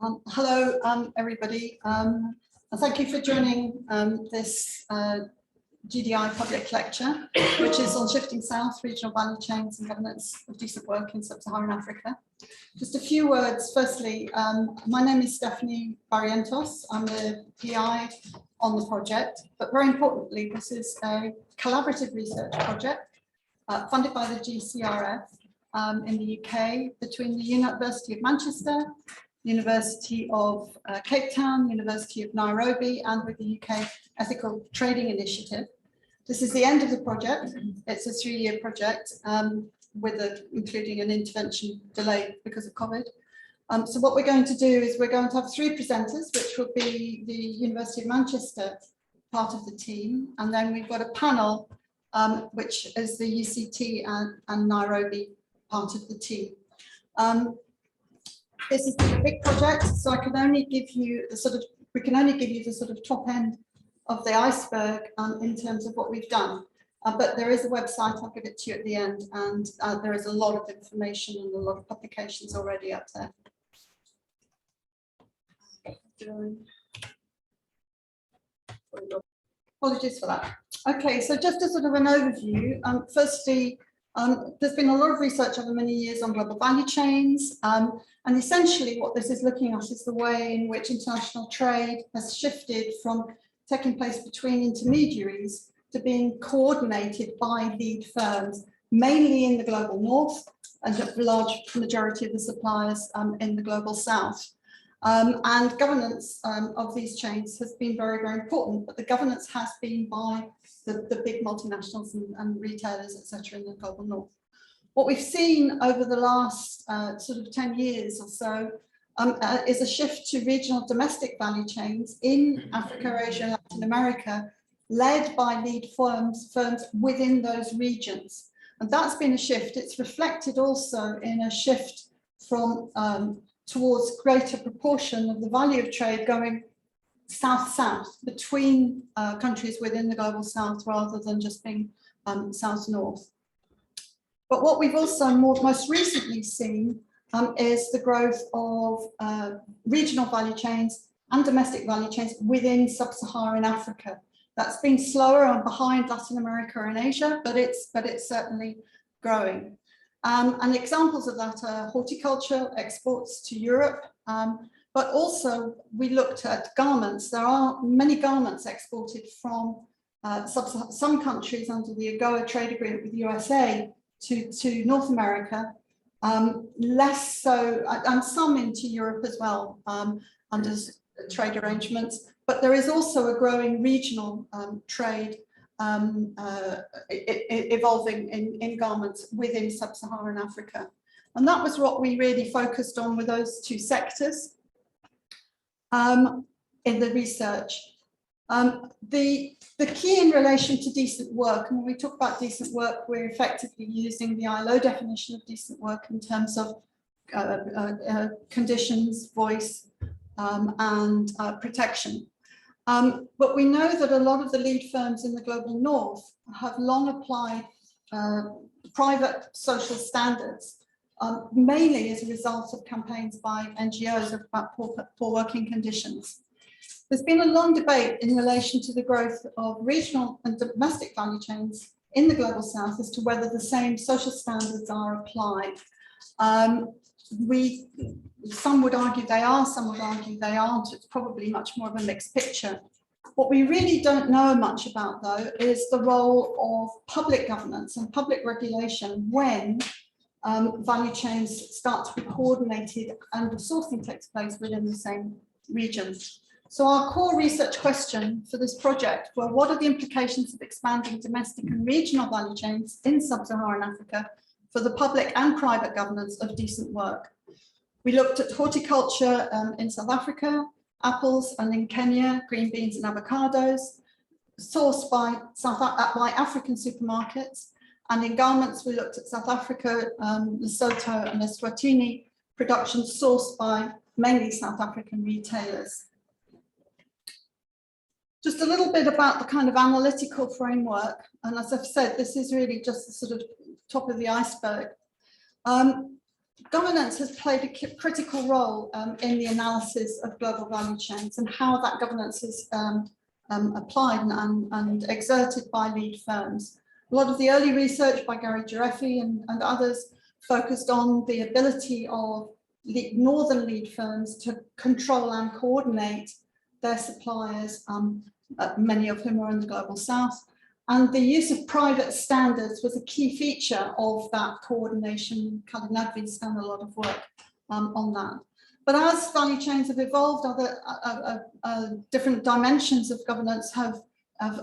Hello, everybody, and thank you for joining this GDI public lecture, which is on Shifting South, Regional Value Chains and Governance of Decent Work in Sub-Saharan Africa. Just a few words. Firstly, my name is Stephanie Barrientos. I'm the PI on the project, but very importantly, this is a collaborative research project funded by the GCRF in the UK between the University of Manchester, University of Cape Town, University of Nairobi, and with the UK Ethical Trading Initiative. This is the end of the project. It's a 3-year project including an intervention delay because of COVID. So what we're going to do is we're going to have 3 presenters, which will be the University of Manchester part of the team. And then we've got a panel, which is the UCT and Nairobi part of the team. This is a big project, so I can only give you the sort of top end of the iceberg in terms of what we've done. But there is a website, I'll give it to you at the end, and there is a lot of information and a lot of publications already up there. Apologies for that. Okay, so just as sort of an overview, firstly, there's been a lot of research over many years on global value chains, and essentially what this is looking at is the way in which international trade has shifted from taking place between intermediaries to being coordinated by lead firms, mainly in the global north, and a large majority of the suppliers in the global south. And governance of these chains has been very, very important, but the governance has been by the big multinationals and retailers, etc., in the global north. What we've seen over the last sort of 10 years or so is a shift to regional domestic value chains in Africa, Asia, and Latin America, led by lead firms within those regions. And that's been a shift. It's reflected also in a shift from towards greater proportion of the value of trade going south-south between countries within the global south rather than just being south-north. But what we've also most recently seen is the growth of regional value chains and domestic value chains within sub-Saharan Africa. That's been slower and behind Latin America and Asia, but it's certainly growing. And examples of that are horticulture, exports to Europe, but also we looked at garments. There are many garments exported from some countries under the AGOA trade agreement with the USA to North America, less so, and some into Europe as well under trade arrangements. But there is also a growing regional trade evolving in garments within sub-Saharan Africa. And that was what we really focused on with those 2 sectors in the research. The key in relation to decent work, and when we talk about decent work, we're effectively using the ILO definition of decent work in terms of conditions, voice, and protection. But we know that a lot of the lead firms in the global north have long applied private social standards, mainly as a result of campaigns by NGOs about poor working conditions. There's been a long debate in relation to the growth of regional and domestic value chains in the global south as to whether the same social standards are applied. Some would argue they are, some would argue they aren't. It's probably much more of a mixed picture. What we really don't know much about, though, is the role of public governance and public regulation when value chains start to be coordinated and sourcing takes place within the same regions. So our core research question for this project were, what are the implications of expanding domestic and regional value chains in sub-Saharan Africa for the public and private governance of decent work? We looked at horticulture in South Africa, apples, and in Kenya, green beans and avocados, sourced by African supermarkets. And in garments, we looked at South Africa, Lesotho and Eswatini production sourced by mainly South African retailers. Just a little bit about the kind of analytical framework. And as I've said, this is really just the sort of top of the iceberg. governance has played a critical role in the analysis of global value chains and how that governance is applied and exerted by lead firms. A lot of the early research by Gary Gireffi and others focused on the ability of northern lead firms to control and coordinate their suppliers, many of whom are in the global south. And the use of private standards was a key feature of that coordination. Khaled Nadvi's done a lot of work on that. But as value chains have evolved, other different dimensions of governance have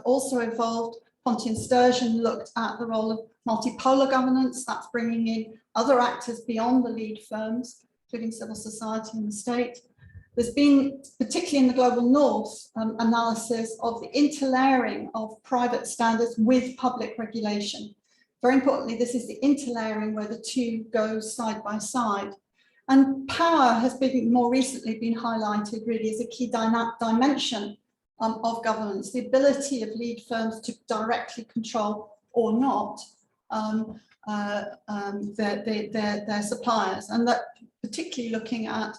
also evolved. Ponty and Sturgeon looked at the role of multipolar governance. That's bringing in other actors beyond the lead firms, including civil society and the state. There's been, particularly in the global north, analysis of the interlayering of private standards with public regulation. Very importantly, this is the interlayering where the two go side by side. And power has been more recently been highlighted really as a key dimension of governance, the ability of lead firms to directly control or not their suppliers, and that particularly looking at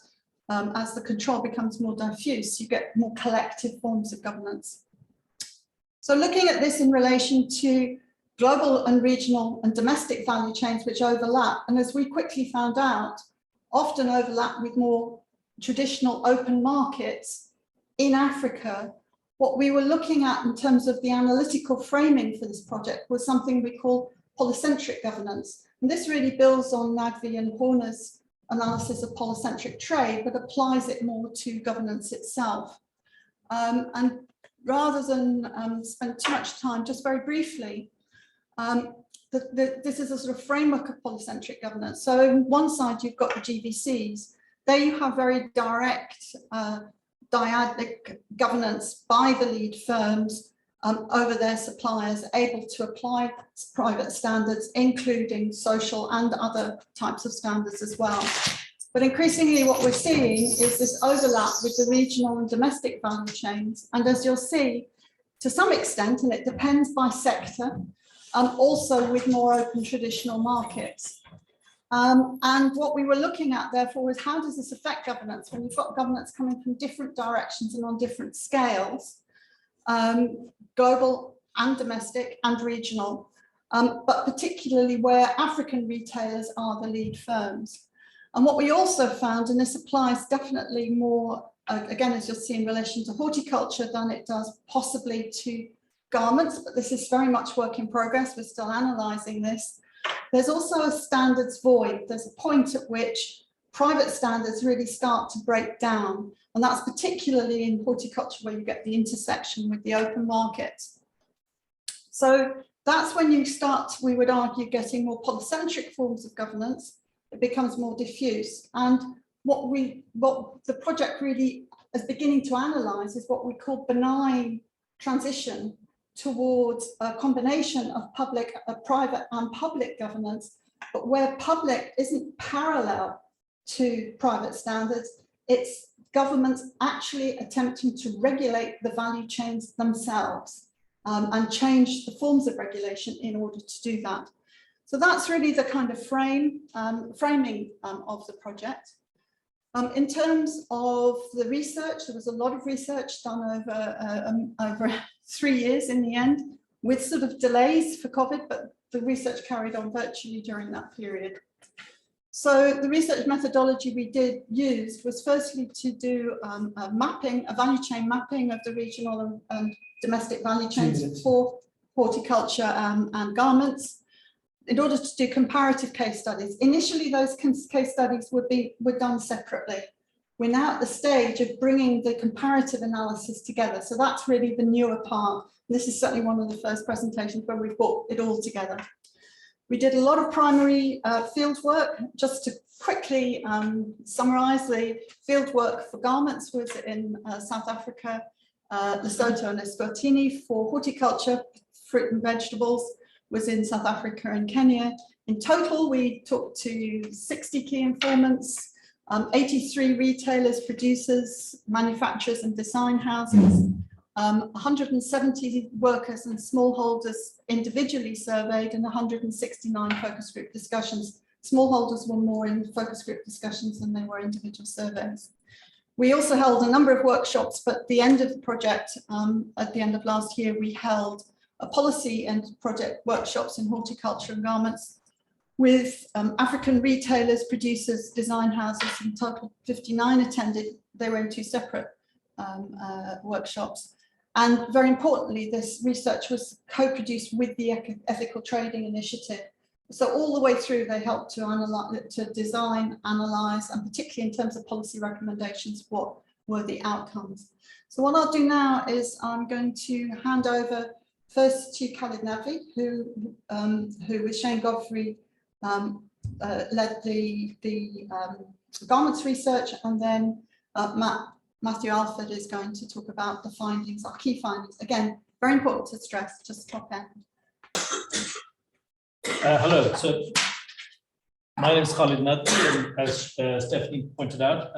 as the control becomes more diffuse, you get more collective forms of governance. So looking at this in relation to global and regional and domestic value chains which overlap, and as we quickly found out, often overlap with more traditional open markets in Africa, what we were looking at in terms of the analytical framing for this project was something we call polycentric governance. And this really builds on Nadvi and Horner's analysis of polycentric trade, but applies it more to governance itself. And rather than spend too much time, just very briefly, this is a sort of framework of polycentric governance. So on one side, you've got the GVCs. There you have very direct dyadic governance by the lead firms over their suppliers, able to apply private standards, including social and other types of standards as well. But increasingly what we're seeing is this overlap with the regional and domestic value chains. And as you'll see, to some extent, and it depends by sector, also with more open traditional markets. And what we were looking at, therefore, is how does this affect governance when you've got governance coming from different directions and on different scales, global and domestic and regional, but particularly where African retailers are the lead firms. And what we also found, and this applies definitely more, again, as you'll see in relation to horticulture than it does possibly to garments, but this is very much work in progress. We're still analysing this. There's also a standards void. There's a point at which private standards really start to break down. And that's particularly in horticulture where you get the intersection with the open market. So that's when you start, we would argue, getting more polycentric forms of governance. It becomes more diffuse. And what the project really is beginning to analyse is what we call benign transition towards a combination of private and public governance, but where public isn't parallel to private standards, it's governments actually attempting to regulate the value chains themselves and change the forms of regulation in order to do that. So that's really the kind of framing of the project. In terms of the research, there was a lot of research done over 3 years in the end, with sort of delays for COVID, but the research carried on virtually during that period. So the research methodology we did use was firstly to do a value chain mapping of the regional and domestic value chains for horticulture and garments, in order to do comparative case studies. Initially, those case studies were done separately. We're now at the stage of bringing the comparative analysis together. So that's really the newer part. This is certainly one of the first presentations where we've brought it all together. We did a lot of primary field work. Just to quickly summarize, the field work for garments was in South Africa, Lesotho and Eswatini. For horticulture, fruit and vegetables, was in South Africa and Kenya. In total, we talked to 60 key informants, 83 retailers, producers, manufacturers and design houses, 170 workers and smallholders individually surveyed, and 169 focus group discussions. Smallholders were more in focus group discussions than they were individual surveys. We also held a number of workshops, but at the end of the project, at the end of last year, we held a policy and project workshops in horticulture and garments with African retailers, producers, design houses. In total, 59 attended. They were in 2 separate workshops. And very importantly, this research was co-produced with the Ethical Trading Initiative. So all the way through, they helped to analyze, to design, analyze, and particularly in terms of policy recommendations, what were the outcomes. So what I'll do now is I'm going to hand over first to Khalid Nadvi, who with Shane Godfrey led the garments research, and then Matthew Alford is going to talk about the findings, our key findings. Again, very important to stress, just top end. Hello, so my name is Khalid Nadvi, and as Stephanie pointed out,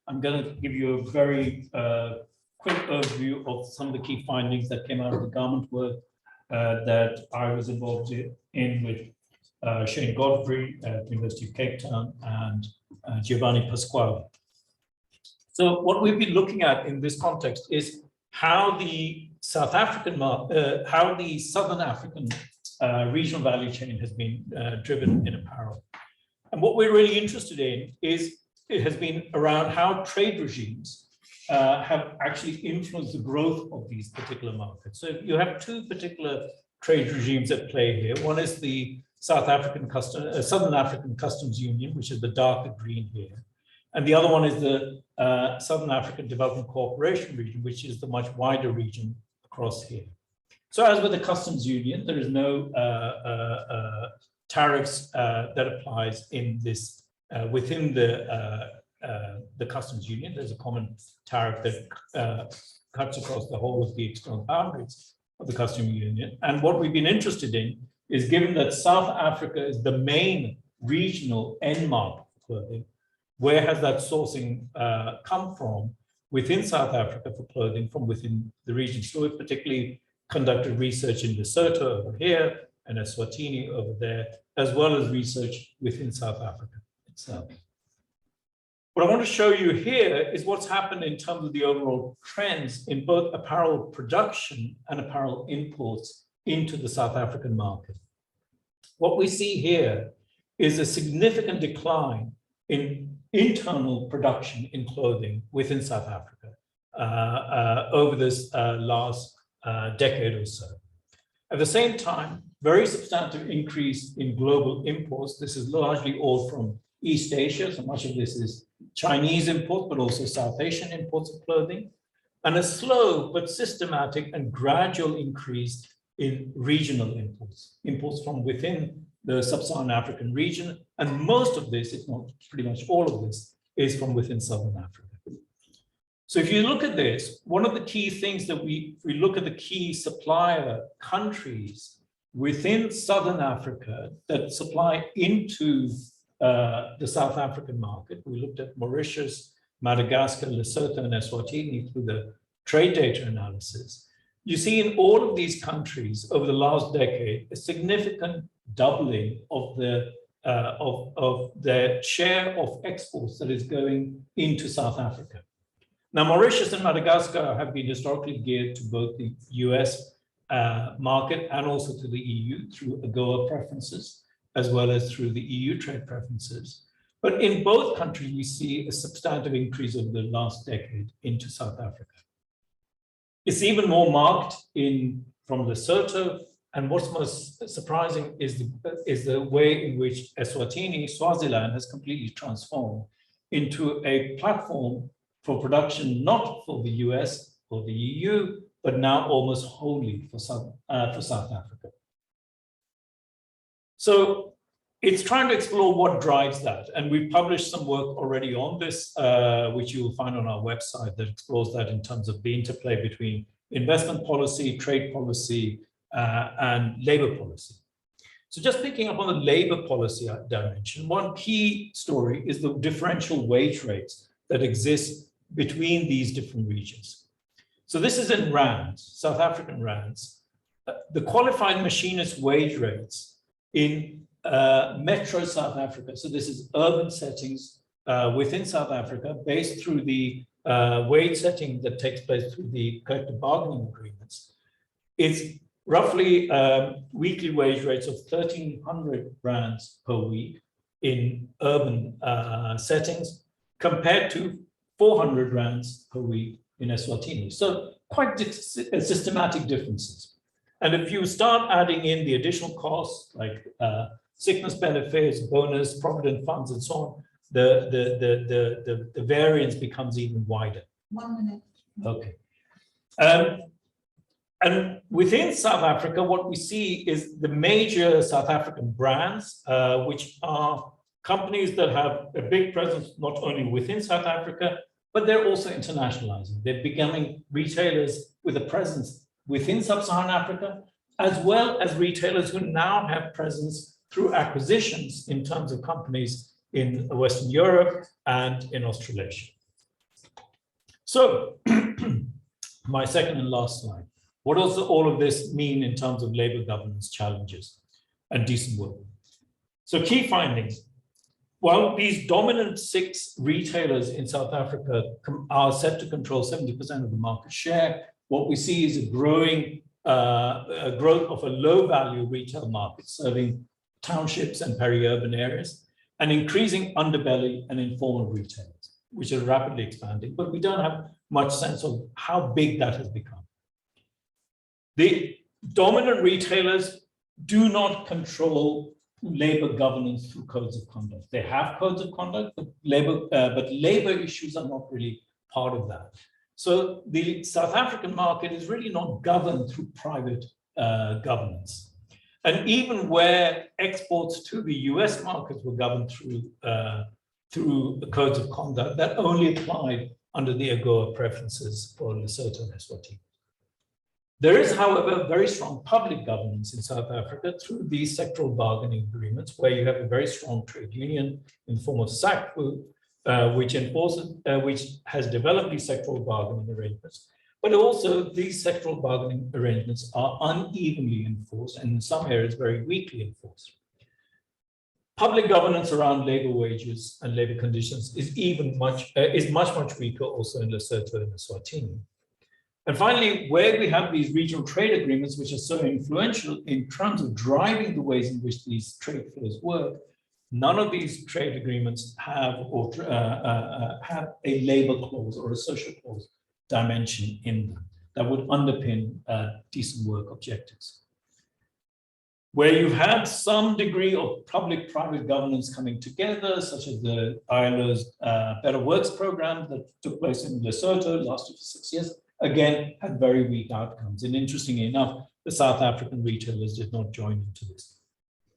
I'm going to give you a very quick overview of some of the key findings that came out of the garment work that I was involved in with Shane Godfrey at the University of Cape Town and Giovanni Pasquale. So what we've been looking at in this context is how the South African, how the Southern African regional value chain has been driven in apparel. And what we're really interested in is it has been around how trade regimes have actually influenced the growth of these particular markets. So you have 2 particular trade regimes at play here. One is the Southern African Customs Union, which is the darker green here. And the other one is the Southern African Development Cooperation region, which is the much wider region across here. So as with the Customs Union, there is no tariffs that applies in this within the Customs Union. There's a common tariff that cuts across the whole of the external boundaries of the Customs Union. And what we've been interested in is, given that South Africa is the main regional end market for clothing, where has that sourcing come from within South Africa for clothing from within the region? So we've particularly conducted research in Lesotho over here and Eswatini over there, as well as research within South Africa itself. What I want to show you here is what's happened in terms of the overall trends in both apparel production and apparel imports into the South African market. What we see here is a significant decline in internal production in clothing within South Africa over this last decade or so. At the same time, very substantive increase in global imports. This is largely all from East Asia, so much of this is Chinese imports, but also South Asian imports of clothing, and a slow but systematic and gradual increase in regional imports, imports from within the sub-Saharan African region, and most of this, if not pretty much all of this, is from within Southern Africa. So if you look at this, one of the key things that we look at the key supplier countries within Southern Africa that supply into the South African market. We looked at Mauritius, Madagascar, Lesotho, and Eswatini through the trade data analysis. You see in all of these countries over the last decade, a significant doubling of their share of exports that is going into South Africa. Now, Mauritius and Madagascar have been historically geared to both the US market and also to the EU through AGOA preferences, as well as through the EU trade preferences. But in both countries, we see a substantive increase over the last decade into South Africa. It's even more marked from Lesotho, and what's most surprising is the way in which Eswatini, Swaziland, has completely transformed into a platform for production, not for the US or the EU, but now almost wholly for South Africa. So it's trying to explore what drives that. And we've published some work already on this, which you will find on our website, that explores that in terms of the interplay between investment policy, trade policy, and labor policy. So just picking up on the labor policy dimension, one key story is the differential wage rates that exist between these different regions. So this is in rands, South African rands. The qualified machinist wage rates in metro South Africa. So this is urban settings within South Africa based through the wage setting that takes place through the collective bargaining agreements. It's roughly weekly wage rates of 1,300 rands per week in urban settings compared to 400 rands per week in Eswatini. So quite systematic differences. And if you start adding in the additional costs like sickness benefits, bonus, provident funds, and so on, the variance becomes even wider. 1 minute. Okay. And within South Africa, what we see is the major South African brands, which are companies that have a big presence not only within South Africa, but they're also internationalizing. They're becoming retailers with a presence within Sub-Saharan Africa, as well as retailers who now have presence through acquisitions in terms of companies in Western Europe and in Australasia. So, my second and last slide. What does all of this mean in terms of labor governance challenges and decent work? So, key findings. While these dominant 6 retailers in South Africa are set to control 70% of the market share, what we see is a growing growth of a low-value retail market serving townships and peri-urban areas, and increasing underbelly and informal retailers, which are rapidly expanding, but we don't have much sense of how big that has become. The dominant retailers do not control labor governance through codes of conduct. They have codes of conduct, but labor issues are not really part of that. So the South African market is really not governed through private governance. And even where exports to the US markets were governed through the codes of conduct, that only applied under the AGOA preferences for Lesotho and Eswatini. There is, however, very strong public governance in South Africa through these sectoral bargaining agreements, where you have a very strong trade union in the form of SACFU, which has developed these sectoral bargaining arrangements. But also, these sectoral bargaining arrangements are unevenly enforced, and in some areas, very weakly enforced. Public governance around labor wages and labor conditions is much weaker also in Lesotho and Eswatini. And finally, where we have these regional trade agreements, which are so influential in terms of driving the ways in which these trade flows work, none of these trade agreements have a labor clause or a social clause dimension in them that would underpin decent work objectives. Where you've had some degree of public-private governance coming together, such as the ILO's Better Works program that took place in Lesotho, lasted for 6 years, again, had very weak outcomes. And interestingly enough, the South African retailers did not join into this.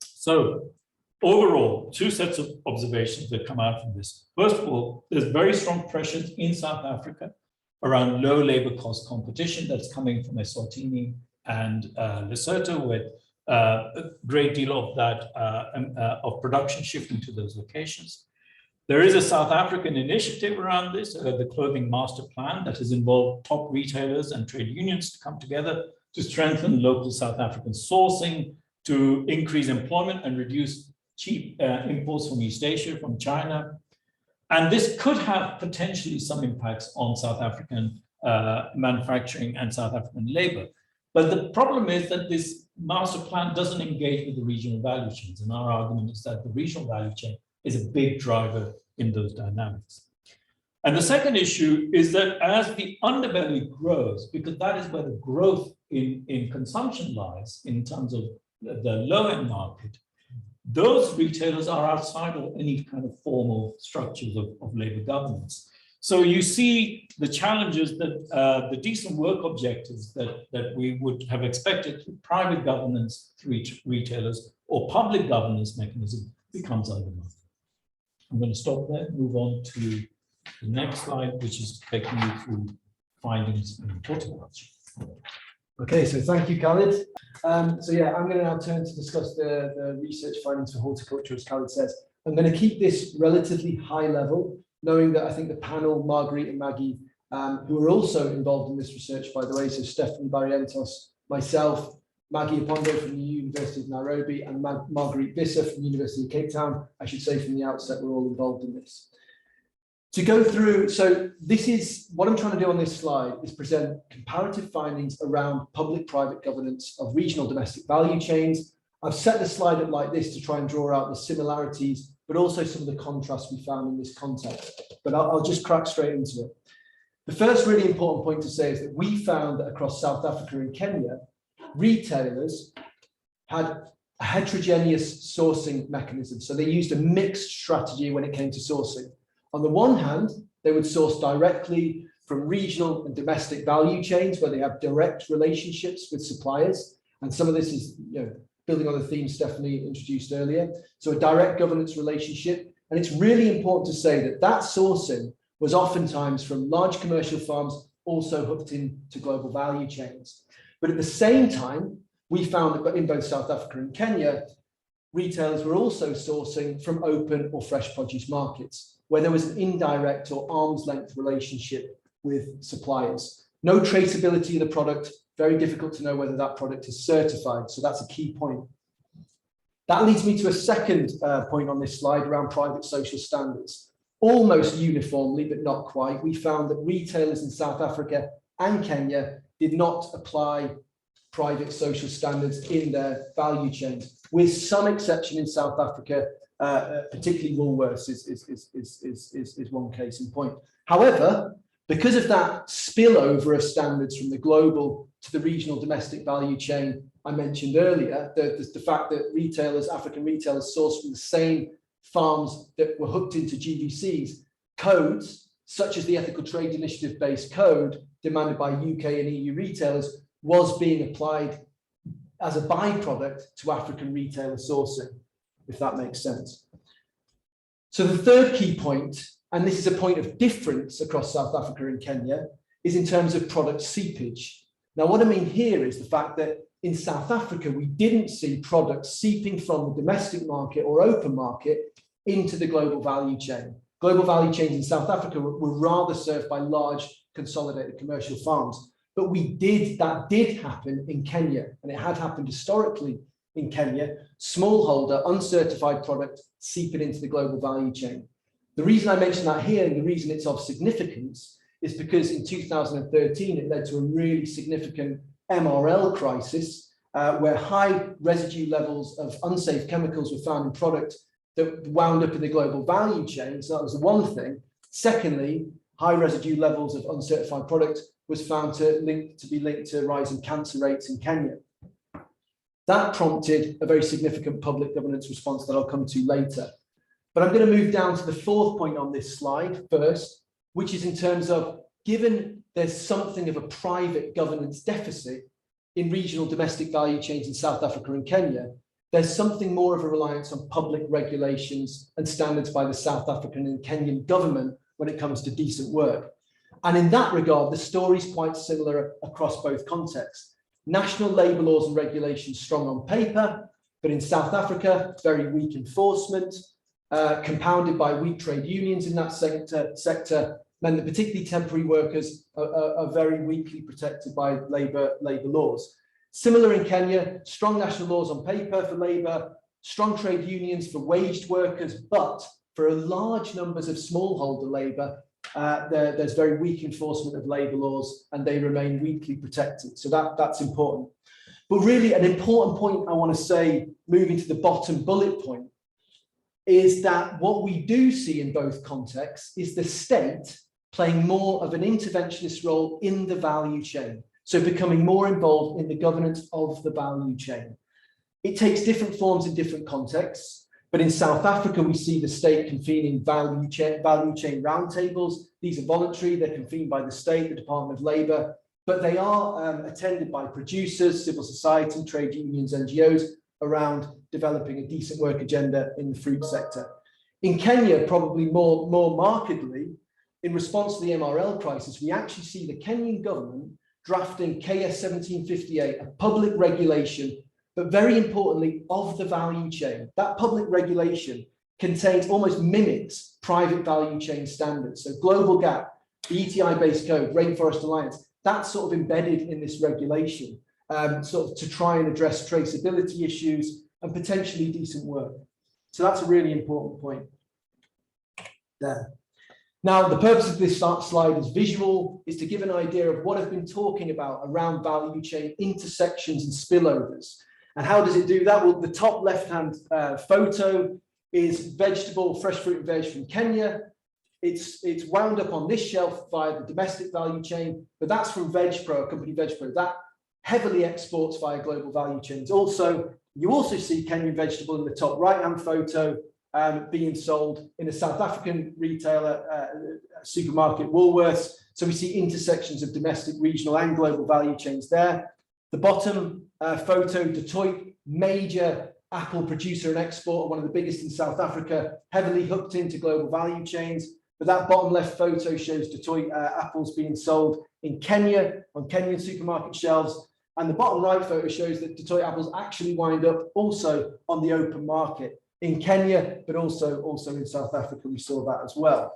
So overall, 2 sets of observations that come out from this. First of all, there's very strong pressures in South Africa around low labor cost competition that's coming from Eswatini and Lesotho, with a great deal of that of production shifting to those locations. There is a South African initiative around this, the Clothing Master Plan, that has involved top retailers and trade unions to come together to strengthen local South African sourcing, to increase employment and reduce cheap imports from East Asia, from China. And this could have potentially some impacts on South African manufacturing and South African labor. But the problem is that this master plan doesn't engage with the regional value chains. And our argument is that the regional value chain is a big driver in those dynamics. And the second issue is that as the underbelly grows, because that is where the growth in consumption lies in terms of the low-end market, those retailers are outside of any kind of formal structures of labor governance. So you see the challenges that the decent work objectives that we would have expected through private governance through retailers or public governance mechanism becomes undermined. I'm going to stop there, move on to the next slide, which is taking you through findings in horticulture. Okay, so thank you, Khalid. So yeah, I'm going to now turn to discuss the research findings for horticulture, as Khalid says. I'm going to keep this relatively high level, knowing that I think the panel, Marguerite and Maggie, who are also involved in this research, by the way, so Stephanie Barrientos, myself, Maggie Apondo from the University of Nairobi, and Marguerite Visser from the University of Cape Town. I should say from the outset, we're all involved in this. To go through, so this is what I'm trying to do on this slide is present comparative findings around public-private governance of regional domestic value chains. I've set the slide up like this to try and draw out the similarities, but also some of the contrasts we found in this context. But I'll just crack straight into it. The first really important point to say is that we found that across South Africa and Kenya, retailers had a heterogeneous sourcing mechanism. So they used a mixed strategy when it came to sourcing. On the one hand, they would source directly from regional and domestic value chains where they have direct relationships with suppliers. And some of this is, building on the theme Stephanie introduced earlier. So a direct governance relationship. And it's really important to say that that sourcing was oftentimes from large commercial farms also hooked into global value chains. But at the same time, we found that in both South Africa and Kenya, retailers were also sourcing from open or fresh produce markets, where there was an indirect or arm's length relationship with suppliers. No traceability of the product, very difficult to know whether that product is certified. So that's a key point. That leads me to a second point on this slide around private social standards. Almost uniformly, but not quite, we found that retailers in South Africa and Kenya did not apply private social standards in their value chains, with some exception in South Africa, particularly Woolworths is one case in point. However, because of that spillover of standards from the global to the regional domestic value chain I mentioned earlier, the fact that retailers, African retailers, source from the same farms that were hooked into GVCs, codes such as the Ethical Trade Initiative-based code demanded by UK and EU retailers was being applied as a byproduct to African retailer sourcing, if that makes sense. So the third key point, and this is a point of difference across South Africa and Kenya, is in terms of product seepage. Now, what I mean here is the fact that in South Africa, we didn't see products seeping from the domestic market or open market into the global value chain. Global value chains in South Africa were rather served by large consolidated commercial farms. But that did happen in Kenya, and it had happened historically in Kenya, smallholder, uncertified product seeping into the global value chain. The reason I mention that here and the reason it's of significance is because in 2013, it led to a really significant MRL crisis where high residue levels of unsafe chemicals were found in product that wound up in the global value chain. So that was the one thing. Secondly, high residue levels of uncertified product was found to be linked to rising cancer rates in Kenya. That prompted a very significant public governance response that I'll come to later. But I'm going to move down to the fourth point on this slide first, which is in terms of, given there's something of a private governance deficit in regional domestic value chains in South Africa and Kenya, there's something more of a reliance on public regulations and standards by the South African and Kenyan government when it comes to decent work. And in that regard, the story is quite similar across both contexts. National labour laws and regulations strong on paper, but in South Africa, very weak enforcement, compounded by weak trade unions in that sector, meant that particularly temporary workers are very weakly protected by labour laws. Similar in Kenya, strong national laws on paper for labour, strong trade unions for waged workers, but for large numbers of smallholder labour, there's very weak enforcement of labour laws and they remain weakly protected. So that's important. But really an important point I want to say, moving to the bottom bullet point, is that what we do see in both contexts is the state playing more of an interventionist role in the value chain. So becoming more involved in the governance of the value chain. It takes different forms in different contexts, but in South Africa, we see the state convening value chain roundtables. These are voluntary, they're convened by the state, the Department of Labour, but they are attended by producers, civil society, trade unions, NGOs around developing a decent work agenda in the fruit sector. In Kenya, probably more markedly, in response to the MRL crisis, we actually see the Kenyan government drafting KS 1758, a public regulation, but very importantly, of the value chain. That public regulation contains, almost mimics private value chain standards. So Global GAP, the ETI-based code, Rainforest Alliance, that's sort of embedded in this regulation. sort of to try and address traceability issues and potentially decent work. So that's a really important point there. Now, the purpose of this slide is visual, is to give an idea of what I've been talking about around value chain intersections and spillovers. And how does it do that? Well, the top left-hand photo is vegetable, fresh fruit and veg from Kenya. It's wound up on this shelf via the domestic value chain, but that's from VegPro, a company VegPro, that heavily exports via global value chains. Also, you also see Kenyan vegetable in the top right-hand photo being sold in a South African retailer, supermarket, Woolworths. So we see intersections of domestic, regional and global value chains there. The bottom photo, Detroit, major apple producer and exporter, one of the biggest in South Africa, heavily hooked into global value chains. But that bottom left photo shows Detroit apples being sold in Kenya, on Kenyan supermarket shelves. And the bottom right photo shows that Detroit apples actually wind up also on the open market in Kenya, but also in South Africa. We saw that as well.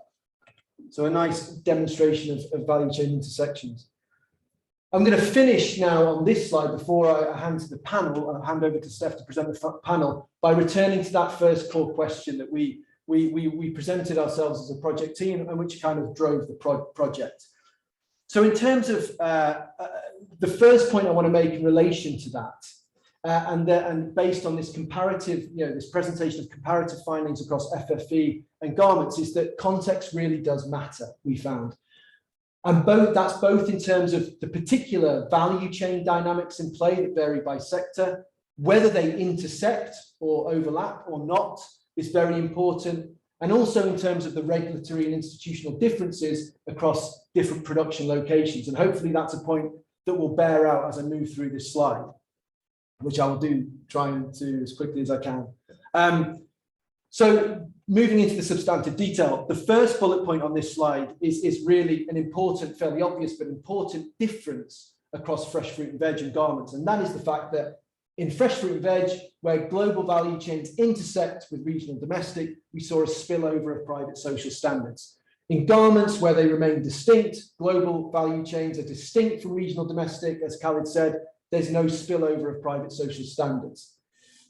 So a nice demonstration of value chain intersections. I'm going to finish now on this slide before I hand to the panel. I'll hand over to Steph to present the panel by returning to that first core question that we presented ourselves as a project team and which kind of drove the project. So in terms of the first point I want to make in relation to that, and based on this comparative, this presentation of comparative findings across FFE and garments, is that context really does matter, we found. And that's both in terms of the particular value chain dynamics in play that vary by sector, whether they intersect or overlap or not is very important, and also in terms of the regulatory and institutional differences across different production locations. And hopefully that's a point that will bear out as I move through this slide, which I will try and do as quickly as I can. So moving into the substantive detail, the first bullet point on this slide is really an important, fairly obvious, but important difference across fresh fruit and veg and garments. And that is the fact that in fresh fruit and veg, where global value chains intersect with regional and domestic, we saw a spillover of private social standards. In garments, where they remain distinct, global value chains are distinct from regional domestic, as Khalid said, there's no spillover of private social standards.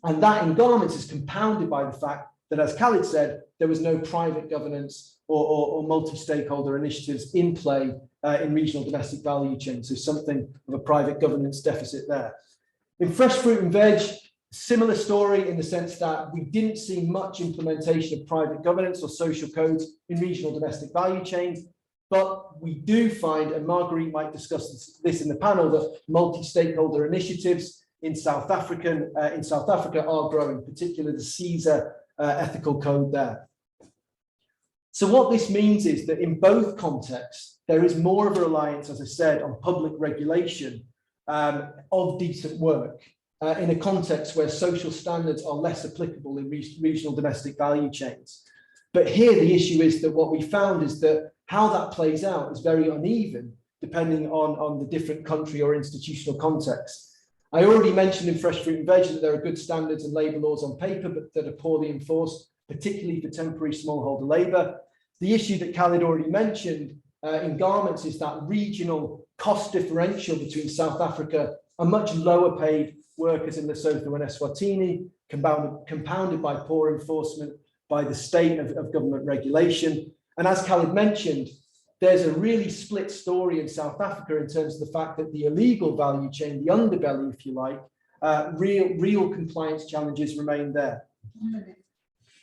And that in garments is compounded by the fact that, as Khalid said, there was no private governance or multi-stakeholder initiatives in play in regional domestic value chains. So something of a private governance deficit there. In fresh fruit and veg, similar story in the sense that we didn't see much implementation of private governance or social codes in regional domestic value chains. But we do find, and Marguerite might discuss this in the panel, that multi-stakeholder initiatives in South Africa are growing, particularly the CESA ethical code there. So what this means is that in both contexts, there is more of a reliance, as I said, on public regulation of decent work in a context where social standards are less applicable in regional domestic value chains. But here the issue is that what we found is that how that plays out is very uneven, depending on the different country or institutional context. I already mentioned in fresh fruit and veg that there are good standards and labour laws on paper, but that are poorly enforced, particularly for temporary smallholder labour. The issue that Khalid already mentioned in garments is that regional cost differential between South Africa and much lower paid workers in Lesotho and Eswatini, compounded by poor enforcement by the state of government regulation. And as Khalid mentioned, there's a really split story in South Africa in terms of the fact that the illegal value chain, the underbelly, if you like, real compliance challenges remain there.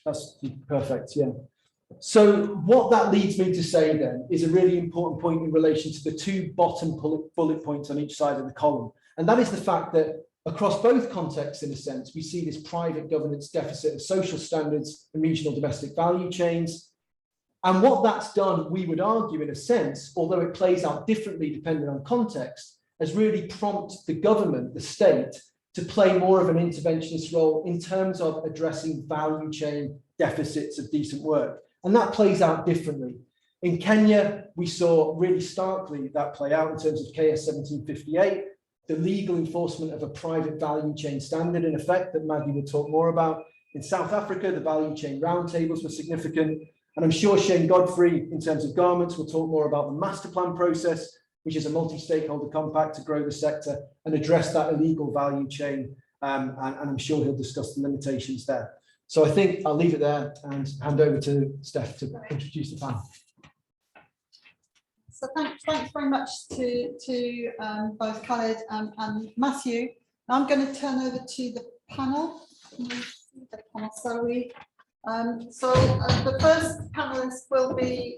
That's perfect, yeah. So what that leads me to say then is a really important point in relation to the two bottom bullet points on each side of the column. And that is the fact that across both contexts, in a sense, we see this private governance deficit of social standards and regional domestic value chains. And what that's done, we would argue, in a sense, although it plays out differently depending on context, has really prompted the government, the state, to play more of an interventionist role in terms of addressing value chain deficits of decent work. And that plays out differently. In Kenya, we saw really starkly that play out in terms of KS 1758, the legal enforcement of a private value chain standard, in effect, that Maggie will talk more about. In South Africa, the value chain roundtables were significant. And I'm sure Shane Godfrey, in terms of garments, will talk more about the master plan process. which is a multi-stakeholder compact to grow the sector and address that illegal value chain. And I'm sure he'll discuss the limitations there. So I think I'll leave it there and hand over to Steph to introduce the panel. So thanks very much to both Khaled and Matthew. Now I'm going to turn over to the panel. The first panelist will be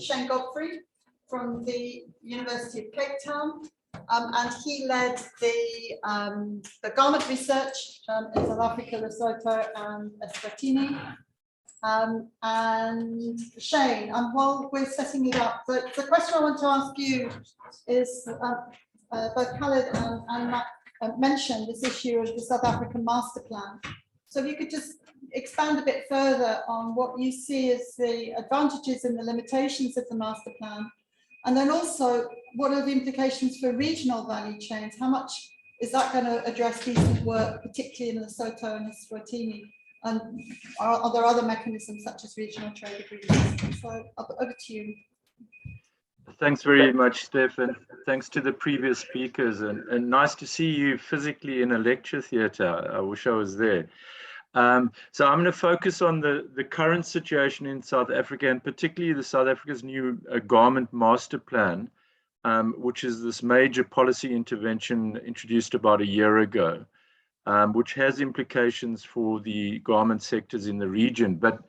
Shane Godfrey from the University of Cape Town, and he led the garment research in South Africa, Lesotho, and Eswatini. And Shane, while we're setting it up, the question I want to ask you is both Khaled and Matt mentioned this issue of the South African master plan. So if you could just expand a bit further on what you see as the advantages and the limitations of the master plan, and then also what are the implications for regional value chains? How much is that going to address decent work, particularly in Lesotho and Eswatini? And are there other mechanisms such as regional trade agreements? So over to you. Thanks very much, Stefan. Thanks to the previous speakers, and nice to see you physically in a lecture theatre. I wish I was there. So I'm going to focus on the current situation in South Africa, and particularly the South Africa's new garment master plan, which is this major policy intervention introduced about a year ago, which has implications for the garment sectors in the region. But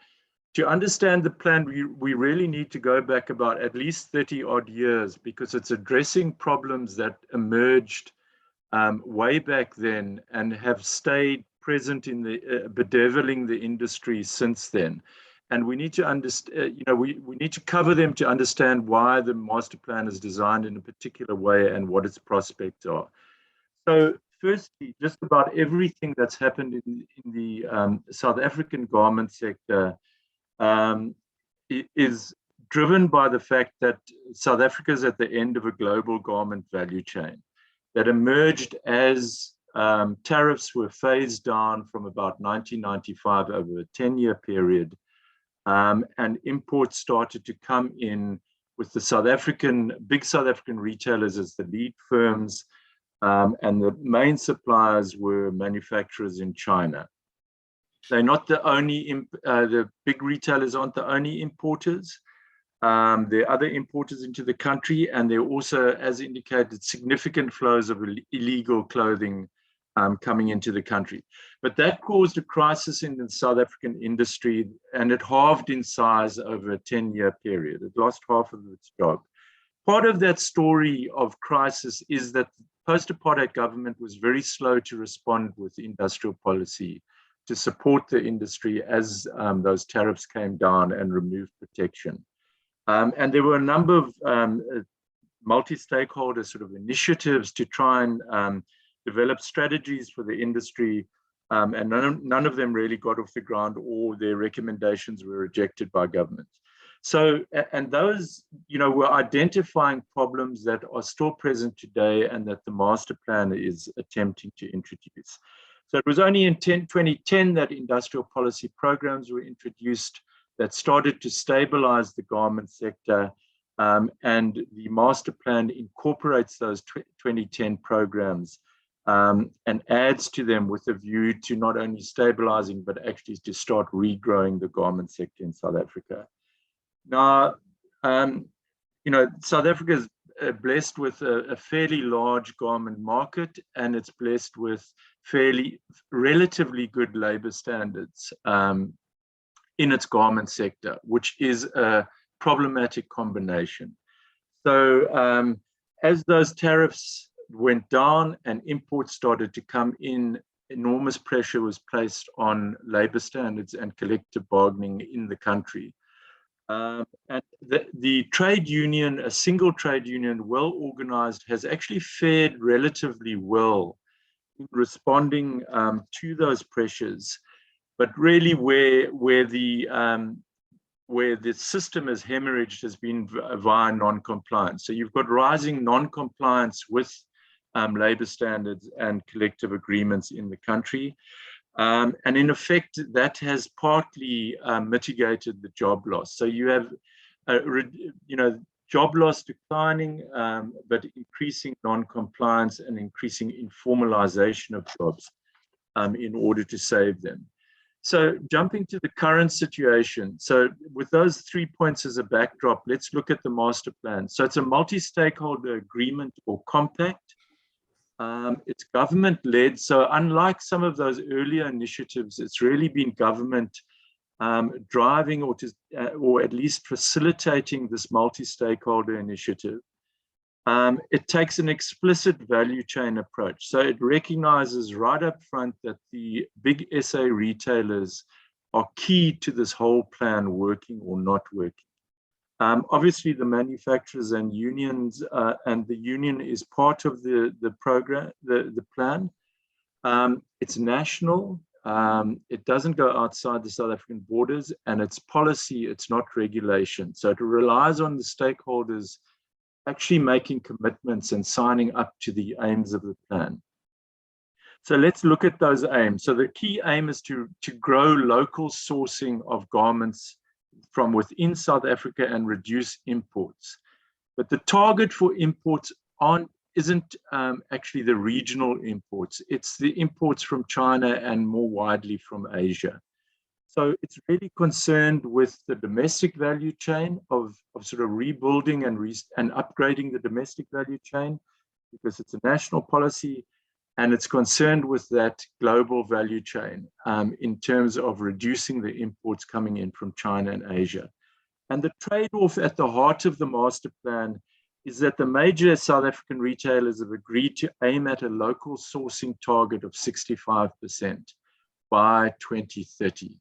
to understand the plan, we really need to go back about at least 30 odd years, because it's addressing problems that emerged way back then and have stayed present in the bedeviling the industry since then. And we need to understand, we need to cover them to understand why the master plan is designed in a particular way and what its prospects are. So firstly, just about everything that's happened in the South African garment sector is driven by the fact that South Africa is at the end of a global garment value chain that emerged as tariffs were phased down from about 1995 over a 10-year period, and imports started to come in with the big South African retailers as the lead firms, and the main suppliers were manufacturers in China. They're not the only, the big retailers aren't the only importers. There are other importers into the country, and there are also, as indicated, significant flows of illegal clothing coming into the country. But that caused a crisis in the South African industry, and it halved in size over a 10-year period. It lost half of its job. Part of that story of crisis is that the post-apartheid government was very slow to respond with industrial policy to support the industry as those tariffs came down and removed protection. And there were a number of multi-stakeholder sort of initiatives to try and develop strategies for the industry, and none of them really got off the ground, or their recommendations were rejected by government. So, and those, were identifying problems that are still present today and that the master plan is attempting to introduce. So it was only in 2010 that industrial policy programs were introduced that started to stabilize the garment sector, and the master plan incorporates those 2010 programs and adds to them with a view to not only stabilizing, but actually to start regrowing the garment sector in South Africa. Now, South Africa is blessed with a fairly large garment market, and it's blessed with relatively good labor standards in its garment sector, which is a problematic combination. So as those tariffs went down and imports started to come in, enormous pressure was placed on labor standards and collective bargaining in the country. And the trade union, a single trade union, well organized, has actually fared relatively well in responding to those pressures. But really where the system has hemorrhaged has been via non-compliance. So you've got rising non-compliance with labor standards and collective agreements in the country. And in effect, that has partly mitigated the job loss. So you have, job loss declining, but increasing non-compliance and increasing informalization of jobs in order to save them. So jumping to the current situation. So with those 3 points as a backdrop, let's look at the master plan. So it's a multi-stakeholder agreement or compact. It's government-led. So unlike some of those earlier initiatives, it's really been government driving or at least facilitating this multi-stakeholder initiative. It takes an explicit value chain approach. So it recognizes right up front that the big SA retailers are key to this whole plan working or not working. Obviously, the manufacturers and unions, and the union is part of the program, the plan. It's national. It doesn't go outside the South African borders, and it's policy, it's not regulation. So it relies on the stakeholders actually making commitments and signing up to the aims of the plan. So let's look at those aims. So the key aim is to grow local sourcing of garments from within South Africa and reduce imports. But the target for imports isn't actually the regional imports. It's the imports from China and more widely from Asia. So it's really concerned with the domestic value chain of sort of rebuilding and upgrading the domestic value chain, because it's a national policy, and it's concerned with that global value chain in terms of reducing the imports coming in from China and Asia. And the trade-off at the heart of the master plan is that the major South African retailers have agreed to aim at a local sourcing target of 65% by 2030.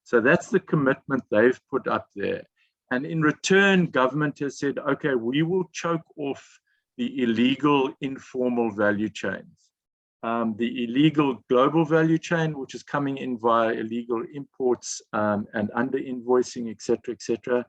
So that's the commitment they've put up there. And in return, government has said, okay, we will choke off the illegal informal value chains. The illegal global value chain, which is coming in via illegal imports and under invoicing, et cetera,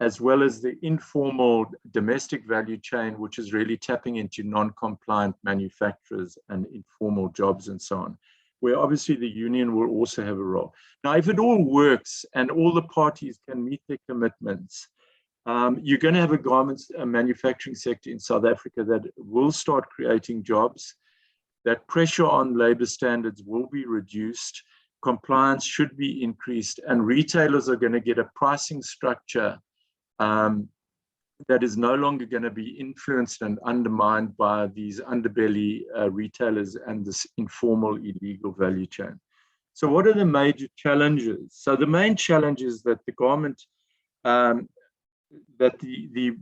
as well as the informal domestic value chain, which is really tapping into non-compliant manufacturers and informal jobs and so on, where obviously the union will also have a role. Now, if it all works and all the parties can meet their commitments, you're going to have a manufacturing sector in South Africa that will start creating jobs. That pressure on labor standards will be reduced, compliance should be increased, and retailers are going to get a pricing structure that is no longer going to be influenced and undermined by these underbelly retailers and this informal illegal value chain. So what are the major challenges? So the main challenge is that the garment, that the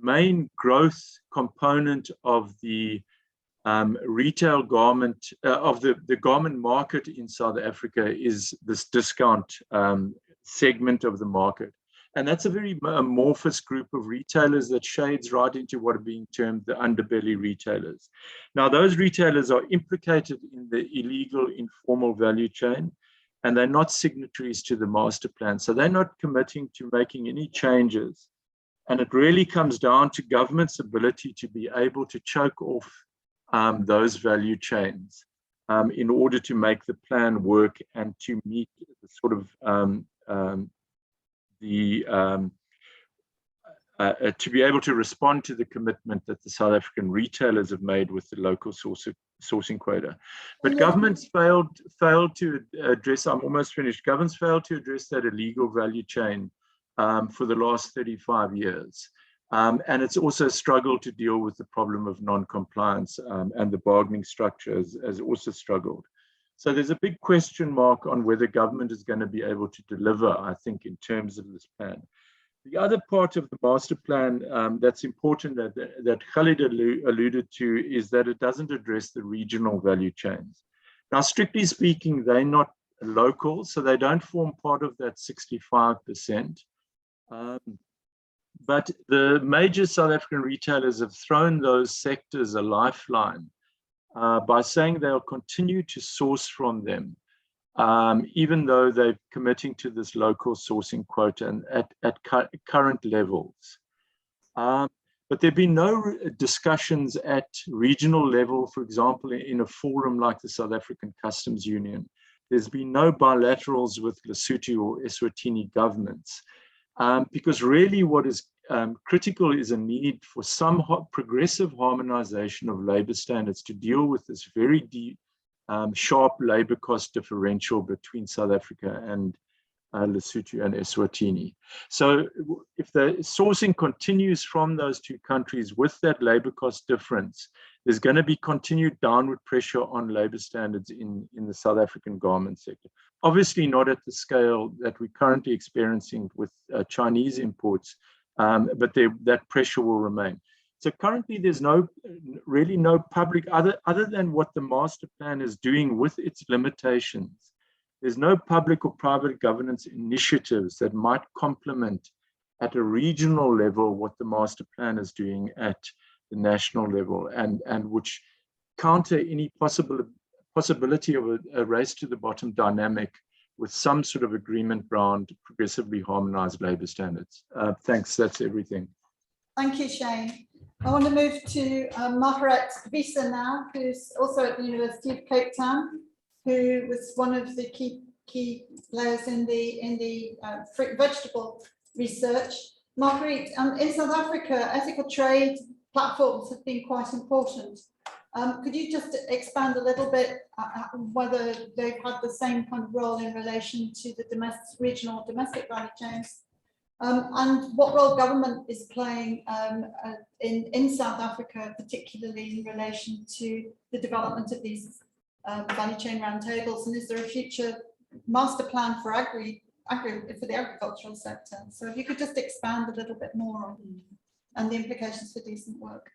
main growth component of the retail garment, of the garment market in South Africa is this discount segment of the market. And that's a very amorphous group of retailers that shades right into what are being termed the underbelly retailers. Now, those retailers are implicated in the illegal informal value chain, and they're not signatories to the master plan. So they're not committing to making any changes. And it really comes down to government's ability to be able to choke off those value chains in order to make the plan work and to meet the sort of to be able to respond to the commitment that the South African retailers have made with the local sourcing quota. But governments failed to address, I'm almost finished, governments failed to address that illegal value chain for the last 35 years. And it's also struggled to deal with the problem of non-compliance, and the bargaining structure has also struggled. So there's a big question mark on whether government is going to be able to deliver, I think, in terms of this plan. The other part of the master plan that's important that Khalid alluded to is that it doesn't address the regional value chains. Now, strictly speaking, they're not local, so they don't form part of that 65%. But the major South African retailers have thrown those sectors a lifeline by saying they'll continue to source from them, even though they're committing to this local sourcing quota and at current levels. But there have been no discussions at regional level, for example, in a forum like the South African Customs Union. There's been no bilaterals with Lesotho or Eswatini governments. because really what is critical is a need for some progressive harmonization of labor standards to deal with this very deep, sharp labor cost differential between South Africa and Lesotho and Eswatini. So if the sourcing continues from those two countries with that labor cost difference, there's going to be continued downward pressure on labor standards in the South African garment sector. Obviously not at the scale that we're currently experiencing with Chinese imports, but that pressure will remain. So currently there's really no public, other than what the master plan is doing with its limitations. There's no public or private governance initiatives that might complement at a regional level what the master plan is doing at the national level, and which counter any possibility of a race to the bottom dynamic with some sort of agreement around progressively harmonized labor standards. Thanks, that's everything. Thank you, Shane. I want to move to Margaret Visa now, who's also at the University of Cape Town, who was one of the key players in the fruit and vegetable research. Marguerite, in South Africa, ethical trade platforms have been quite important. Could you just expand a little bit whether they've had the same kind of role in relation to the regional domestic value chains, and what role government is playing in South Africa, particularly in relation to the development of these value chain roundtables, and is there a future master plan for the agricultural sector? So if you could just expand a little bit more on and the implications for decent work.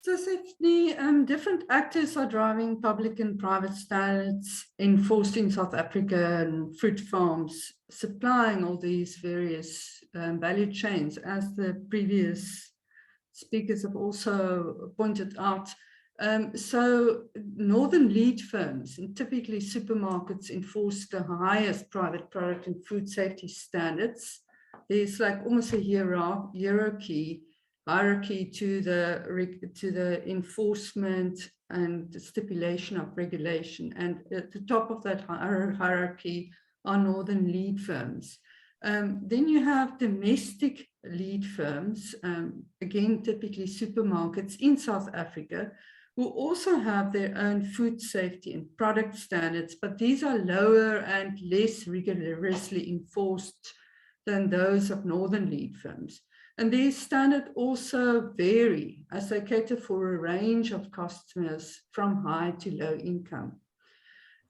So certainly different actors are driving public and private standards enforced in South Africa, and fruit farms supplying all these various value chains, as the previous speakers have also pointed out. So northern lead firms and typically supermarkets enforce the highest private product and food safety standards. There's like almost a hierarchy to the enforcement and the stipulation of regulation, and at the top of that hierarchy are northern lead firms. Then you have domestic lead firms, again typically supermarkets in South Africa, who also have their own food safety and product standards, but these are lower and less rigorously enforced than those of northern lead firms. And these standards also vary as they cater for a range of customers from high to low income.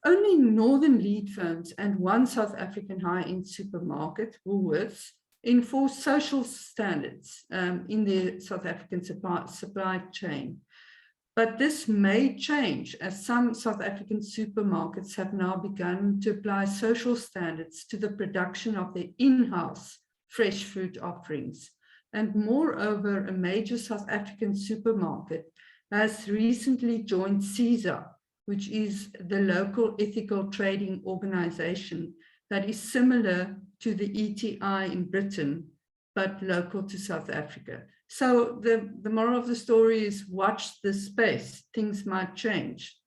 Only northern lead firms and one South African high-end supermarket, Woolworths, enforce social standards in the South African supply chain. But this may change as some South African supermarkets have now begun to apply social standards to the production of their in-house fresh food offerings. And moreover, a major South African supermarket has recently joined CESA, which is the local ethical trading organization that is similar to the ETI in Britain, but local to South Africa. So the moral of the story is watch this space, things might change.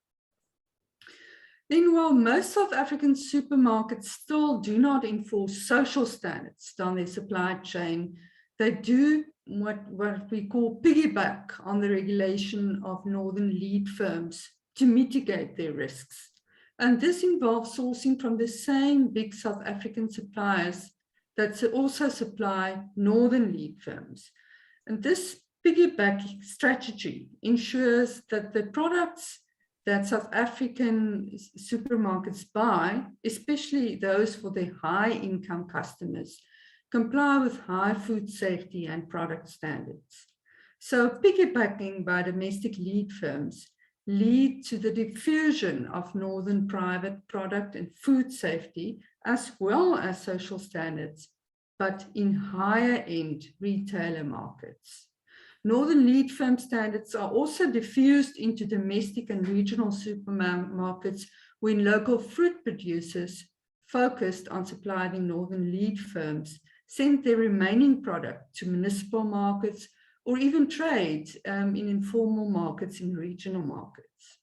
Then while most South African supermarkets still do not enforce social standards down their supply chain, they do what we call piggyback on the regulation of northern lead firms to mitigate their risks. And this involves sourcing from the same big South African suppliers that also supply northern lead firms. And this piggyback strategy ensures that the products that South African supermarkets buy, especially those for their high-income customers, comply with high food safety and product standards. So piggybacking by domestic lead firms lead to the diffusion of northern private product and food safety, as well as social standards, but in higher end retailer markets. Northern lead firm standards are also diffused into domestic and regional supermarkets when local fruit producers focused on supplying northern lead firms send their remaining product to municipal markets or even trade in informal markets in regional markets.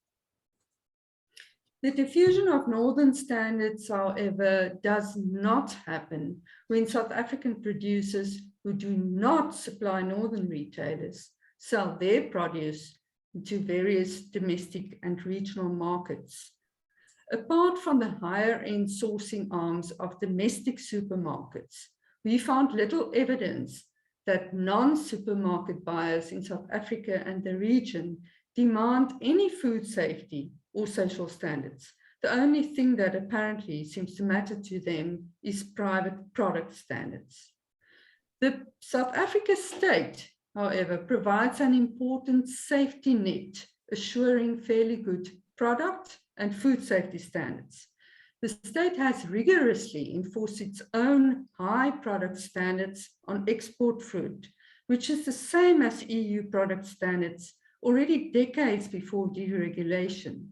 The diffusion of northern standards, however, does not happen when South African producers who do not supply northern retailers sell their produce to various domestic and regional markets. Apart from the higher-end sourcing arms of domestic supermarkets, we found little evidence that non-supermarket buyers in South Africa and the region demand any food safety or social standards. The only thing that apparently seems to matter to them is private product standards. The South Africa state, however, provides an important safety net, assuring fairly good product and food safety standards. The state has rigorously enforced its own high product standards on export fruit, which is the same as EU product standards already decades before deregulation.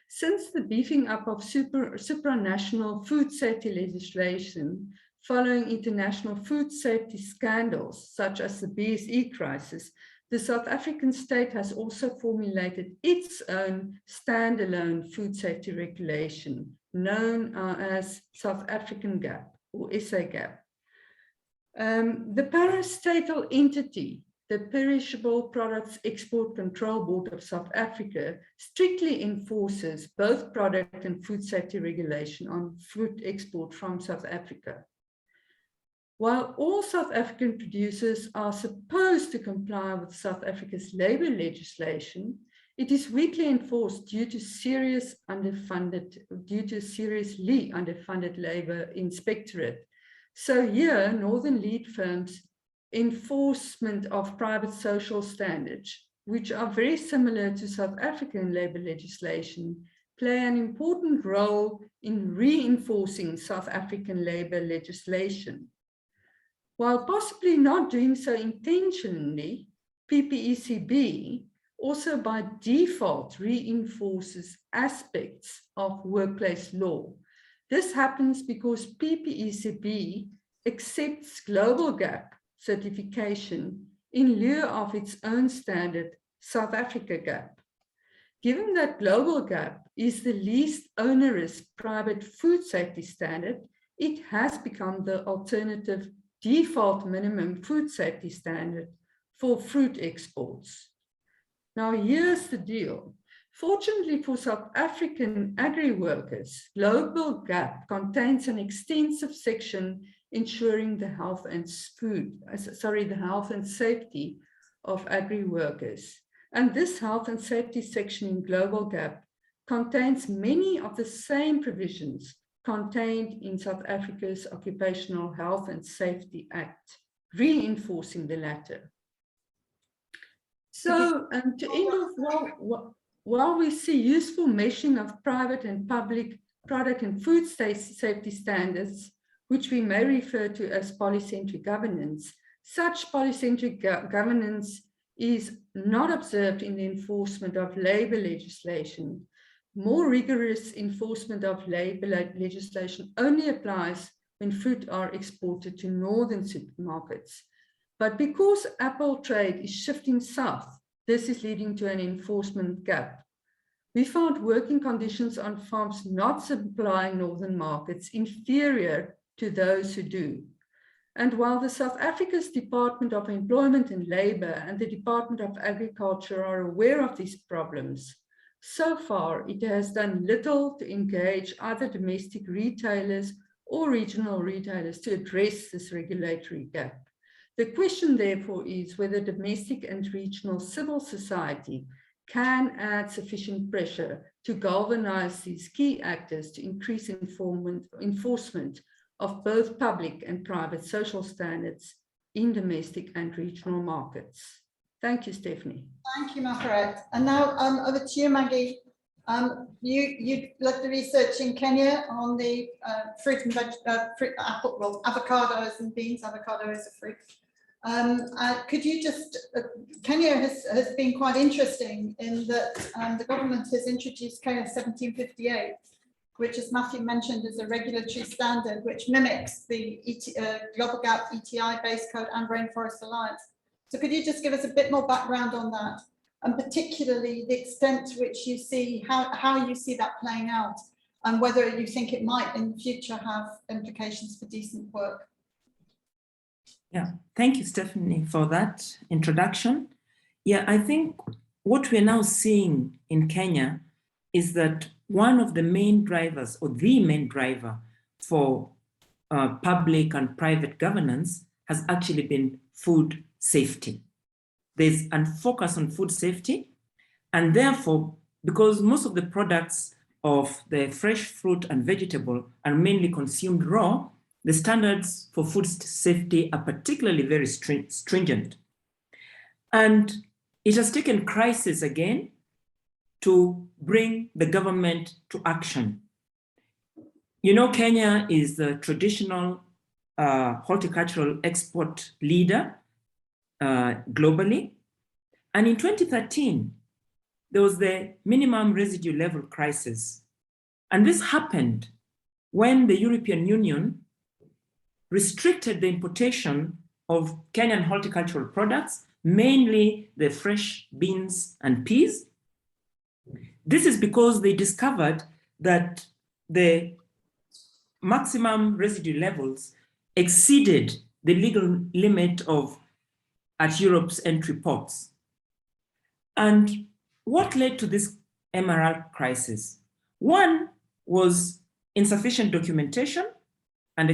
Since the beefing up of supranational food safety legislation following international food safety scandals, such as the BSE crisis, the South African state has also formulated its own standalone food safety regulation, known as South African GAP or SA GAP. The parastatal entity, the Perishable Products Export Control Board of South Africa, strictly enforces both product and food safety regulation on fruit export from South Africa. While all South African producers are supposed to comply with South Africa's labor legislation, it is weakly enforced due to seriously underfunded labor inspectorate. So here, Northern Lead firms' enforcement of private social standards, which are very similar to South African labor legislation, play an important role in reinforcing South African labor legislation. While possibly not doing so intentionally, PPECB also by default reinforces aspects of workplace law. This happens because PPECB accepts Global GAP certification in lieu of its own standard, South Africa GAP. Given that Global GAP is the least onerous private food safety standard, it has become the alternative default minimum food safety standard for fruit exports. Now, here's the deal. Fortunately for South African agri-workers, Global GAP contains an extensive section ensuring the health and safety of agri-workers. And this health and safety section in Global GAP contains many of the same provisions contained in South Africa's Occupational Health and Safety Act, reinforcing the latter. So, to end off, while we see useful meshing of private and public product and food safety standards, which we may refer to as polycentric governance, such polycentric governance is not observed in the enforcement of labor legislation. More rigorous enforcement of labor legislation only applies when fruit are exported to northern supermarkets. But because apple trade is shifting south, this is leading to an enforcement gap. We found working conditions on farms not supplying northern markets inferior to those who do. And while the South Africa's Department of Employment and Labour and the Department of Agriculture are aware of these problems, so far it has done little to engage either domestic retailers or regional retailers to address this regulatory gap. The question, therefore, is whether domestic and regional civil society can add sufficient pressure to galvanize these key actors to increase enforcement of both public and private social standards in domestic and regional markets. Thank you, Stephanie. Thank you, Margaret. And now over to you, Maggie. You led the research in Kenya on the fruit and avocados and beans. Avocado is a fruit. Could you just, Kenya has been quite interesting in that the government has introduced Kenya 1758, which, as Matthew mentioned, is a regulatory standard which mimics the Global GAP ETI base code and Rainforest Alliance. So could you just give us a bit more background on that and particularly the extent to which you see, how you see that playing out, and whether you think it might in the future have implications for decent work. Yeah, thank you, Stephanie, for that introduction. Yeah, I think what we're now seeing in Kenya is that one of the main drivers, or the main driver for public and private governance has actually been food safety. There's a focus on food safety, and therefore, because most of the products of the fresh fruit and vegetable are mainly consumed raw, the standards for food safety are particularly very stringent. And it has taken crisis again to bring the government to action. You know, Kenya is the traditional horticultural export leader globally. And in 2013, there was the minimum residue level crisis. And this happened when the European Union restricted the importation of Kenyan horticultural products, mainly the fresh beans and peas. This is because they discovered that the maximum residue levels exceeded the legal limit at Europe's entry ports. And what led to this MRL crisis? One was insufficient documentation and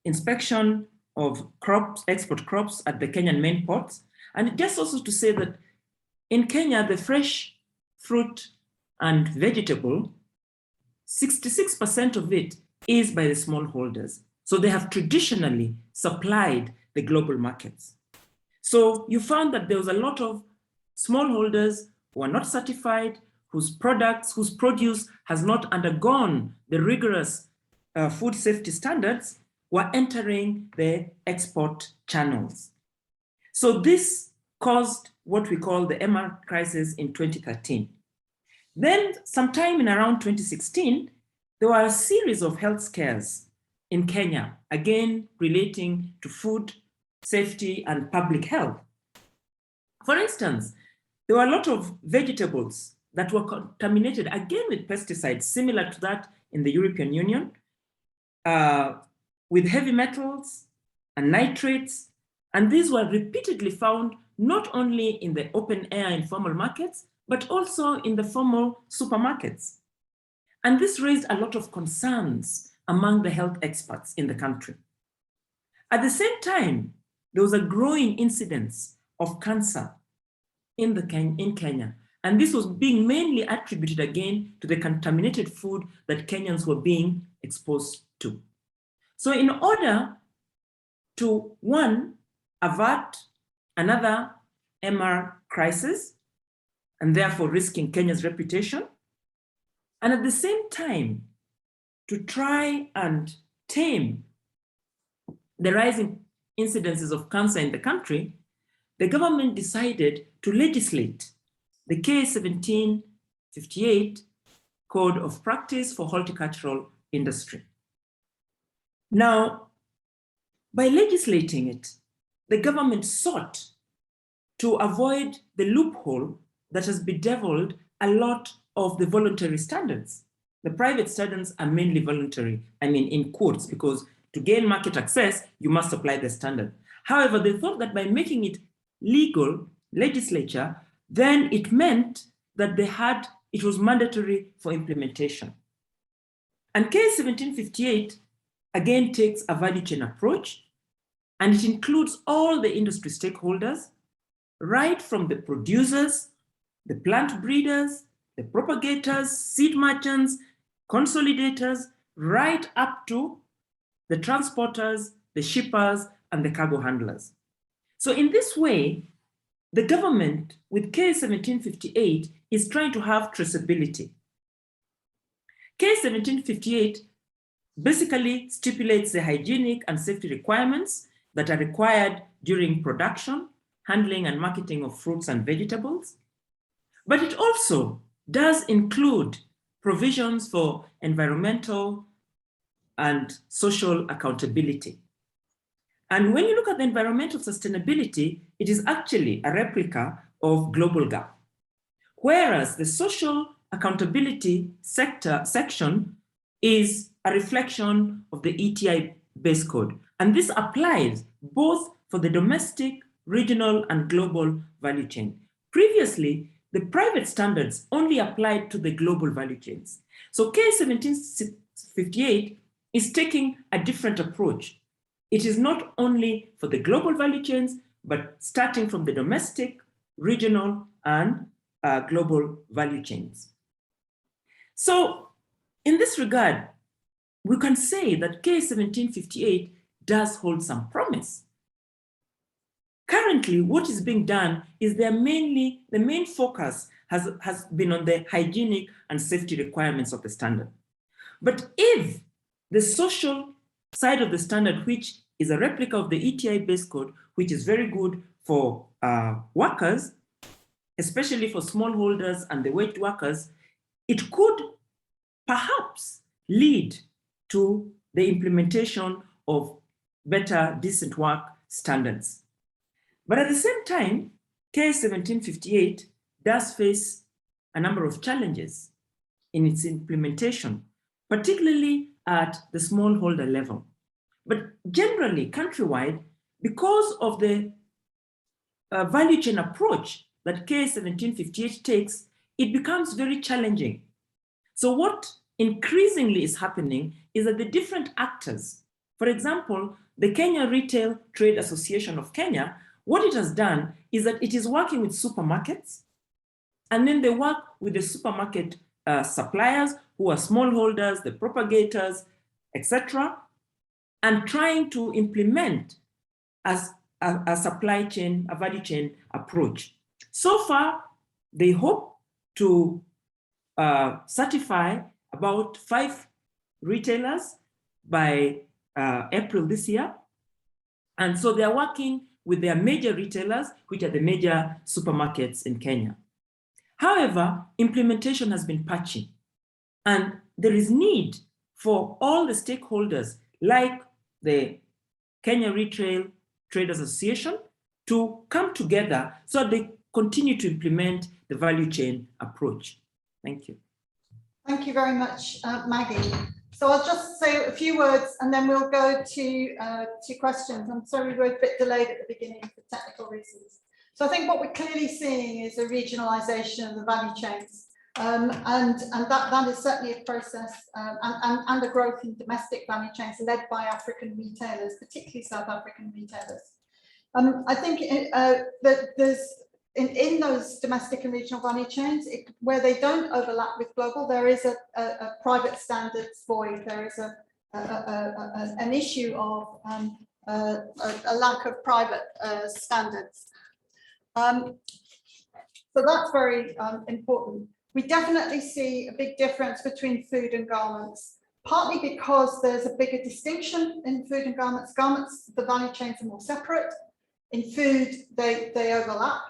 inspection of crops, export crops at the Kenyan main ports. And just also to say that in Kenya, the fresh fruit and vegetable, 66% of it is by the smallholders. So they have traditionally supplied the global markets. So you found that there was a lot of smallholders who are not certified, whose produce has not undergone the rigorous food safety standards, were entering the export channels. So this caused what we call the MR crisis in 2013. Then sometime in around 2016, there were a series of health scares in Kenya, again relating to food safety and public health. For instance, there were a lot of vegetables that were contaminated, again with pesticides, similar to that in the European Union, with heavy metals and nitrates. And these were repeatedly found not only in the open air informal markets, but also in the formal supermarkets. And this raised a lot of concerns among the health experts in the country. At the same time, there was a growing incidence of cancer in Kenya. And this was being mainly attributed again to the contaminated food that Kenyans were being exposed to. So in order to, one, avert another MR crisis, and therefore risking Kenya's reputation, and at the same time, to try and tame the rising incidences of cancer in the country, the government decided to legislate the K1758 Code of Practice for Horticultural Industry. Now, by legislating it, the government sought to avoid the loophole that has bedeviled a lot of the voluntary standards. The private standards are mainly voluntary, I mean in quotes, because to gain market access, you must apply the standard. However, they thought that by making it legal, legislature, then it meant that it was mandatory for implementation. And K1758 again takes a value chain approach, and it includes all the industry stakeholders, right from the producers, the plant breeders, the propagators, seed merchants, consolidators, right up to the transporters, the shippers, and the cargo handlers. So in this way, the government with K1758 is trying to have traceability. K1758 basically stipulates the hygienic and safety requirements that are required during production, handling, and marketing of fruits and vegetables. But it also does include provisions for environmental and social accountability. And when you look at the environmental sustainability, it is actually a replica of Global GAP. whereas the social accountability section is a reflection of the ETI base code. And this applies both for the domestic, regional, and global value chain. Previously, the private standards only applied to the global value chains. So KS 1758 is taking a different approach. It is not only for the global value chains, but starting from the domestic, regional, and global value chains. So in this regard, we can say that KS 1758 does hold some promise. Currently, what is being done is the main focus has been on the hygienic and safety requirements of the standard. But if the social side of the standard, which is a replica of the ETI base code, which is very good for workers, especially for smallholders and the wage workers, it could perhaps lead to the implementation of better decent work standards. But at the same time, KS 1758 does face a number of challenges in its implementation, particularly at the smallholder level. But generally, countrywide, because of the value chain approach that KS 1758 takes, it becomes very challenging. So what increasingly is happening is that the different actors, for example, the Kenya Retail Trade Association of Kenya, what it has done is that it is working with supermarkets, and then they work with the supermarket suppliers who are smallholders, the propagators, etc., and trying to implement as a supply chain, a value chain approach. So far, they hope to certify about 5 retailers by April this year. And so they're working with their major retailers, which are the major supermarkets in Kenya. However, implementation has been patchy, and there is need for all the stakeholders, like the Kenya Retail Trade Association, to come together so they continue to implement the value chain approach. Thank you. Thank you very much, Maggie. So I'll just say a few words and then we'll go to questions. I'm sorry we were a bit delayed at the beginning for technical reasons. So I think what we're clearly seeing is a regionalisation of the value chains. And that is certainly a process and a growth in domestic value chains led by African retailers, particularly South African retailers. I think that there's in those domestic and regional value chains, where they don't overlap with global, there is a private standards void. There is an issue of a lack of private standards. So that's very important. We definitely see a big difference between food and garments, partly because there's a bigger distinction in food and garments. Garments, the value chains are more separate. In food, they overlap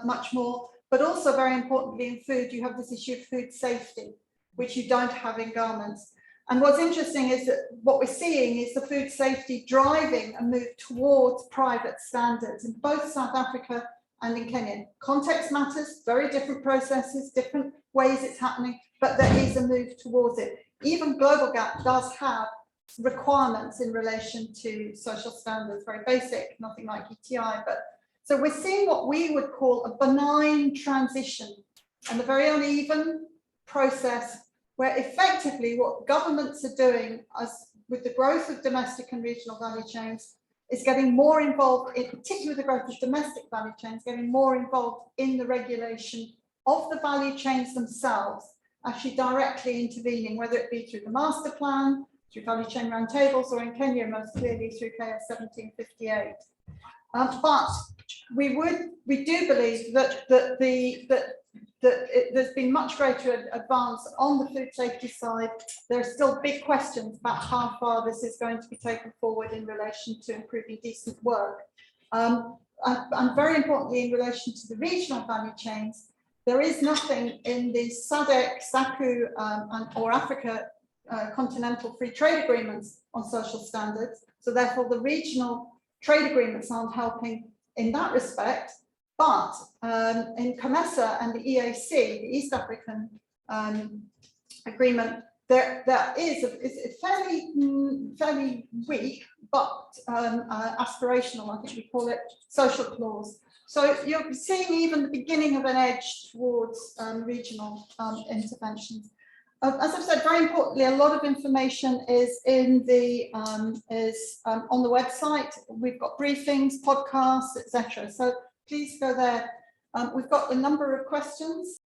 much more, but also very importantly in food, you have this issue of food safety, which you don't have in garments. And what's interesting is that what we're seeing is the food safety driving a move towards private standards in both South Africa and in Kenya. Context matters, very different processes, different ways it's happening, but there is a move towards it. Even Global Gap does have requirements in relation to social standards, very basic, nothing like ETI, but so we're seeing what we would call a benign transition and a very uneven process where effectively what governments are doing as with the growth of domestic and regional value chains is getting more involved, in particularly with the growth of domestic value chains, getting more involved in the regulation of the value chains themselves, actually directly intervening, whether it be through the master plan, through value chain roundtables, or in Kenya most clearly through KS 1758. But we do believe that there's been much greater advance on the food safety side. There are still big questions about how far this is going to be taken forward in relation to improving decent work. And very importantly, in relation to the regional value chains, there is nothing in the SADC, SACU, or Africa continental free trade agreements on social standards. So therefore, the regional trade agreements aren't helping in that respect. But in COMESA and the EAC, the East African agreement, there is it's fairly weak, but aspirational, I think we call it, social clause. So you're seeing even the beginning of an edge towards regional interventions. As I've said, very importantly, a lot of information is in the on the website. We've got briefings, podcasts, etc. So please go there. We've got a number of questions.